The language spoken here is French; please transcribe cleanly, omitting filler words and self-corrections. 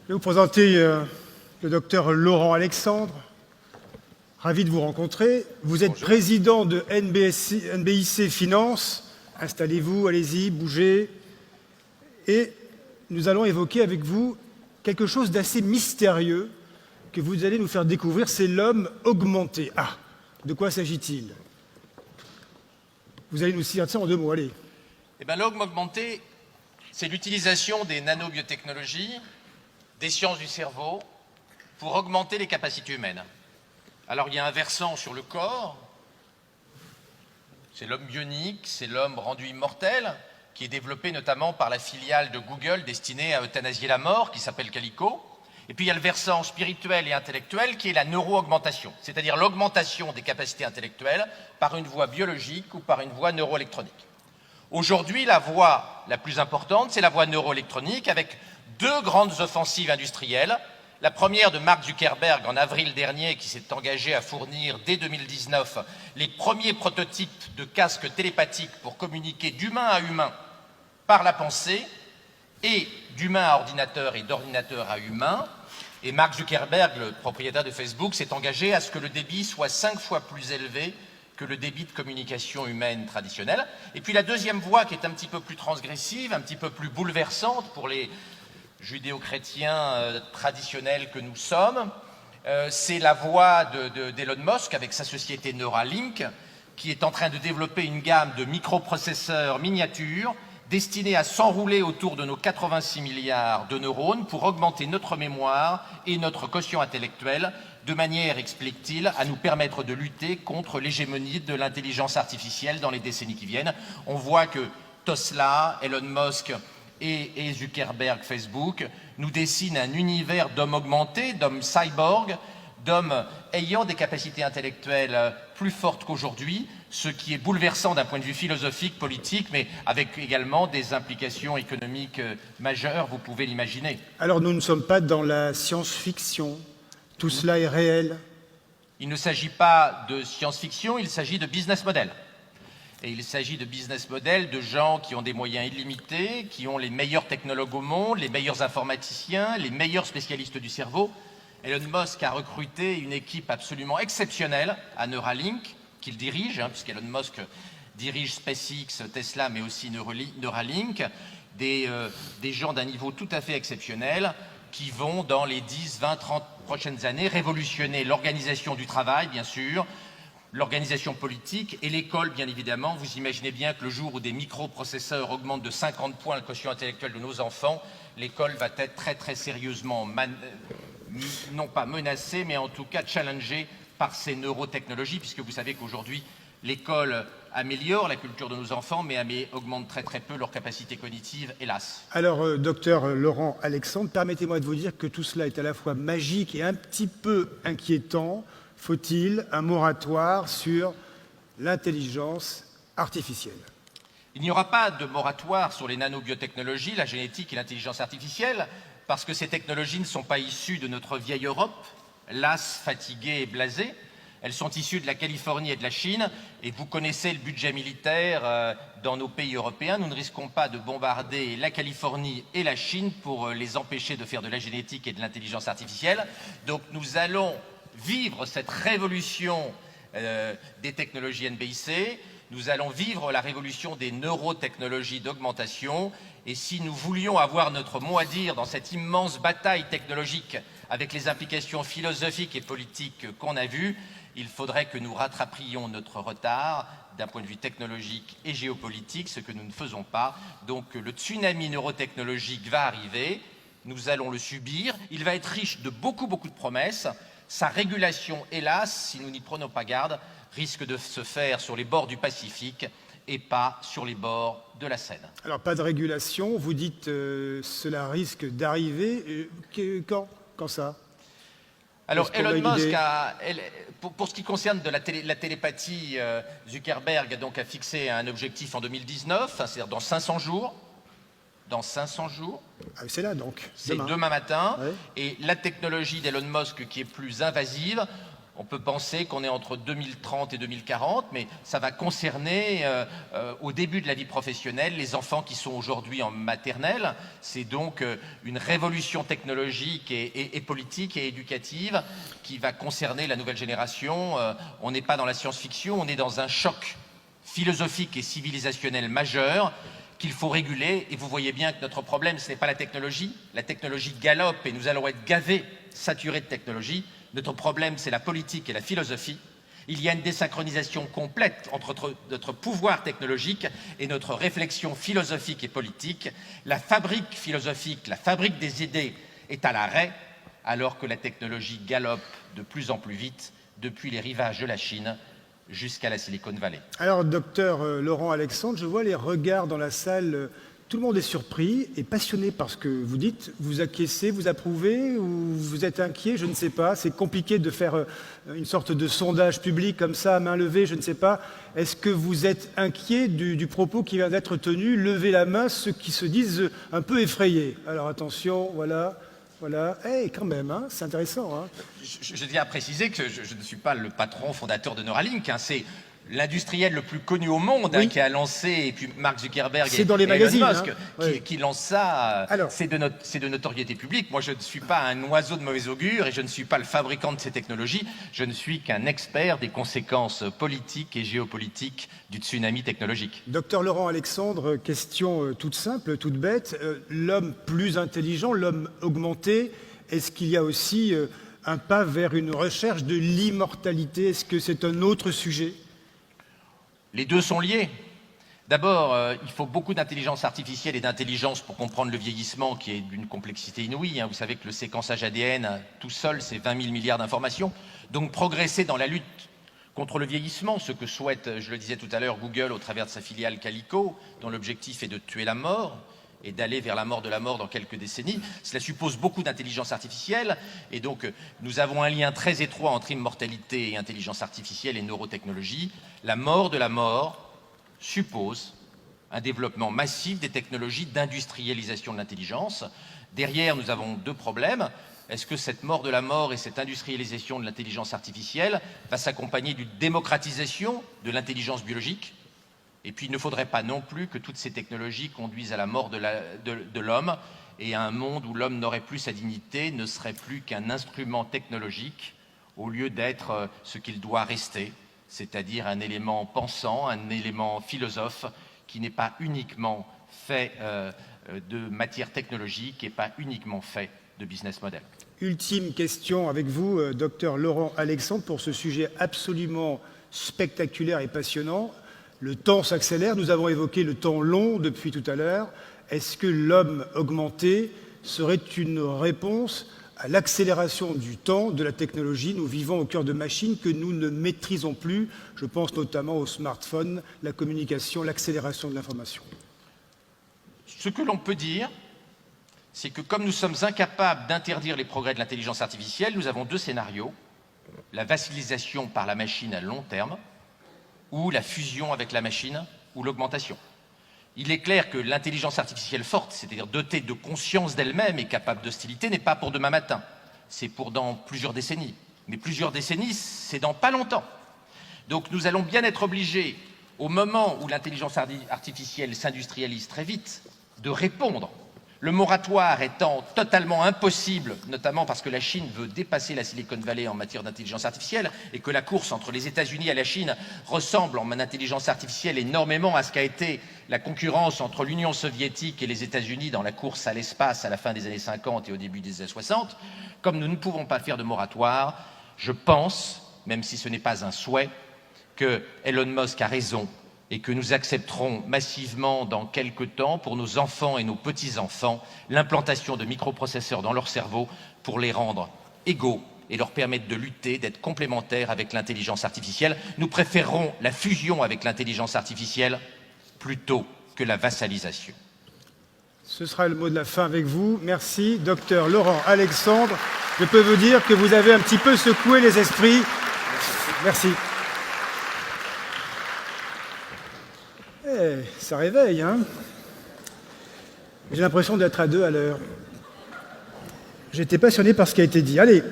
Je vais vous présenter le docteur Laurent Alexandre. Ravi de vous rencontrer. Vous êtes Bonjour. président de NBIC Finance. Installez-vous, allez-y, bougez. Et nous allons évoquer avec vous quelque chose d'assez mystérieux que vous allez nous faire découvrir, c'est l'homme augmenté. Ah, de quoi s'agit-il? Vous allez nous citer ça en 2 mots, allez. Eh bien, l'homme augmenté, c'est l'utilisation des nanobiotechnologies, des sciences du cerveau, pour augmenter les capacités humaines. Alors, il y a un versant sur le corps, c'est l'homme bionique, c'est l'homme rendu immortel, qui est développé notamment par la filiale de Google destinée à euthanasier la mort, qui s'appelle Calico. Et puis il y a le versant spirituel et intellectuel qui est la neuro-augmentation, c'est-à-dire l'augmentation des capacités intellectuelles par une voie biologique ou par une voie neuroélectronique. Aujourd'hui, la voie la plus importante, c'est la voie neuroélectronique avec 2 grandes offensives industrielles. La première de Mark Zuckerberg en avril dernier qui s'est engagé à fournir dès 2019 les premiers prototypes de casques télépathiques pour communiquer d'humain à humain par la pensée et d'humain à ordinateur et d'ordinateur à humain. Et Mark Zuckerberg, le propriétaire de Facebook, s'est engagé à ce que le débit soit 5 fois plus élevé que le débit de communication humaine traditionnelle. Et puis la deuxième voie qui est un petit peu plus transgressive, un petit peu plus bouleversante pour les judéo-chrétiens traditionnels que nous sommes, c'est la voie d'Elon Musk avec sa société Neuralink qui est en train de développer une gamme de microprocesseurs miniatures destinés à s'enrouler autour de nos 86 milliards de neurones pour augmenter notre mémoire et notre quotient intellectuel de manière, explique-t-il, à nous permettre de lutter contre l'hégémonie de l'intelligence artificielle dans les décennies qui viennent. On voit que Tesla, Elon Musk et Zuckerberg, Facebook, nous dessinent un univers d'hommes augmentés, d'hommes cyborgs, d'hommes ayant des capacités intellectuelles plus fortes qu'aujourd'hui, ce qui est bouleversant d'un point de vue philosophique, politique, mais avec également des implications économiques majeures, vous pouvez l'imaginer. Alors nous ne sommes pas dans la science-fiction, tout cela est réel. Il ne s'agit pas de science-fiction, il s'agit de business model. Et il s'agit de business model de gens qui ont des moyens illimités, qui ont les meilleurs technologues au monde, les meilleurs informaticiens, les meilleurs spécialistes du cerveau. Elon Musk a recruté une équipe absolument exceptionnelle à Neuralink, qu'il dirige, puisqu'Elon Musk dirige SpaceX, Tesla, mais aussi Neuralink, des gens d'un niveau tout à fait exceptionnel qui vont, dans les 10, 20, 30 prochaines années, révolutionner l'organisation du travail, bien sûr, l'organisation politique et l'école, bien évidemment. Vous imaginez bien que le jour où des microprocesseurs augmentent de 50 points le quotient intellectuel de nos enfants, l'école va être très très sérieusement, non pas menacée, mais en tout cas challengée par ces neurotechnologies, puisque vous savez qu'aujourd'hui, l'école améliore la culture de nos enfants, mais augmente très très peu leur capacité cognitive, hélas. Alors, docteur Laurent Alexandre, permettez-moi de vous dire que tout cela est à la fois magique et un petit peu inquiétant. Faut-il un moratoire sur l'intelligence artificielle? Il n'y aura pas de moratoire sur les nanobiotechnologies, la génétique et l'intelligence artificielle, parce que ces technologies ne sont pas issues de notre vieille Europe, lasse, fatiguée et blasée. Elles sont issues de la Californie et de la Chine, et vous connaissez le budget militaire dans nos pays européens. Nous ne risquons pas de bombarder la Californie et la Chine pour les empêcher de faire de la génétique et de l'intelligence artificielle. Donc nous allons vivre cette révolution des technologies NBIC, nous allons vivre la révolution des neurotechnologies d'augmentation, et si nous voulions avoir notre mot à dire dans cette immense bataille technologique avec les implications philosophiques et politiques qu'on a vues, il faudrait que nous rattrapions notre retard d'un point de vue technologique et géopolitique, ce que nous ne faisons pas. Donc le tsunami neurotechnologique va arriver, nous allons le subir, il va être riche de beaucoup de promesses. Sa régulation, hélas, si nous n'y prenons pas garde, risque de se faire sur les bords du Pacifique et pas sur les bords de la Seine. Alors, pas de régulation, vous dites cela risque d'arriver. Quand ça? Alors, Elon Musk, pour ce qui concerne de la télépathie, Zuckerberg donc, a fixé un objectif en 2019, c'est-à-dire dans 500 jours. Dans 500 jours. Ah, c'est là donc. C'est demain matin. Ouais. Et la technologie d'Elon Musk qui est plus invasive, On peut penser qu'on est entre 2030 et 2040, mais ça va concerner au début de la vie professionnelle les enfants qui sont aujourd'hui en maternelle. C'est donc une révolution technologique et politique et éducative qui va concerner la nouvelle génération. On n'est pas dans la science-fiction, on est dans un choc philosophique et civilisationnel majeur qu'il faut réguler. Et vous voyez bien que notre problème, ce n'est pas la technologie. La technologie galope et nous allons être gavés, saturés de technologie. Notre problème, c'est la politique et la philosophie. Il y a une désynchronisation complète entre notre pouvoir technologique et notre réflexion philosophique et politique. La fabrique philosophique, la fabrique des idées est à l'arrêt, alors que la technologie galope de plus en plus vite depuis les rivages de la Chine jusqu'à la Silicon Valley. Alors, docteur Laurent Alexandre, je vois les regards dans la salle. Tout le monde est surpris et passionné par ce que vous dites. Vous acquiescez, vous approuvez ou vous êtes inquiet? Je ne sais pas. C'est compliqué de faire une sorte de sondage public comme ça, à main levée, je ne sais pas. Est-ce que vous êtes inquiet du propos qui vient d'être tenu? Levez la main ceux qui se disent un peu effrayés. Alors attention, voilà. Voilà, quand même, hein, c'est intéressant. Hein. Je tiens à préciser que je ne suis pas le patron fondateur de Neuralink, hein, c'est l'industriel le plus connu au monde oui. qui a lancé, et puis Mark Zuckerberg et dans les magazines, Elon Musk, hein. qui lance ça, Alors, c'est de notoriété publique. Moi, je ne suis pas un oiseau de mauvais augure et je ne suis pas le fabricant de ces technologies, je ne suis qu'un expert des conséquences politiques et géopolitiques du tsunami technologique. Docteur Laurent Alexandre, question toute simple, toute bête. L'homme plus intelligent, l'homme augmenté, est-ce qu'il y a aussi un pas vers une recherche de l'immortalité? Est-ce que c'est un autre sujet? Les deux sont liés. D'abord, il faut beaucoup d'intelligence artificielle et d'intelligence pour comprendre le vieillissement qui est d'une complexité inouïe. Vous savez que le séquençage ADN, tout seul, c'est 20 000 milliards d'informations. Donc progresser dans la lutte contre le vieillissement, ce que souhaite, je le disais tout à l'heure, Google au travers de sa filiale Calico, dont l'objectif est de tuer la mort et d'aller vers la mort de la mort dans quelques décennies. Cela suppose beaucoup d'intelligence artificielle et donc nous avons un lien très étroit entre immortalité et intelligence artificielle et neurotechnologie. La mort de la mort suppose un développement massif des technologies d'industrialisation de l'intelligence. Derrière, nous avons deux problèmes. Est-ce que cette mort de la mort et cette industrialisation de l'intelligence artificielle va s'accompagner d'une démocratisation de l'intelligence biologique ? Et puis, il ne faudrait pas non plus que toutes ces technologies conduisent à la mort de l'homme et à un monde où l'homme n'aurait plus sa dignité, ne serait plus qu'un instrument technologique au lieu d'être ce qu'il doit rester, c'est-à-dire un élément pensant, un élément philosophe qui n'est pas uniquement fait de matière technologique et pas uniquement fait de business model. Ultime question avec vous, docteur Laurent Alexandre, pour ce sujet absolument spectaculaire et passionnant. Le temps s'accélère, nous avons évoqué le temps long depuis tout à l'heure. Est-ce que l'homme augmenté serait une réponse à l'accélération du temps, de la technologie? Nous vivons au cœur de machines que nous ne maîtrisons plus. Je pense notamment aux smartphones, la communication, l'accélération de l'information. Ce que l'on peut dire, c'est que comme nous sommes incapables d'interdire les progrès de l'intelligence artificielle, nous avons deux scénarios. La vassalisation par la machine à long terme, ou la fusion avec la machine, ou l'augmentation. Il est clair que l'intelligence artificielle forte, c'est-à-dire dotée de conscience d'elle-même et capable d'hostilité, n'est pas pour demain matin. C'est pour dans plusieurs décennies. Mais plusieurs décennies, c'est dans pas longtemps. Donc nous allons bien être obligés, au moment où l'intelligence artificielle s'industrialise très vite, de répondre. Le moratoire étant totalement impossible, notamment parce que la Chine veut dépasser la Silicon Valley en matière d'intelligence artificielle et que la course entre les États-Unis et la Chine ressemble en intelligence artificielle énormément à ce qu'a été la concurrence entre l'Union soviétique et les États-Unis dans la course à l'espace à la fin des années 50 et au début des années 60. Comme nous ne pouvons pas faire de moratoire, je pense, même si ce n'est pas un souhait, que Elon Musk a raison et que nous accepterons massivement dans quelques temps, pour nos enfants et nos petits-enfants, l'implantation de microprocesseurs dans leur cerveau pour les rendre égaux et leur permettre de lutter, d'être complémentaires avec l'intelligence artificielle. Nous préférerons la fusion avec l'intelligence artificielle plutôt que la vassalisation. Ce sera le mot de la fin avec vous. Merci, docteur Laurent Alexandre. Je peux vous dire que vous avez un petit peu secoué les esprits. Merci. Ça réveille, hein? J'ai l'impression d'être à deux à l'heure. J'étais passionné par ce qui a été dit. Allez.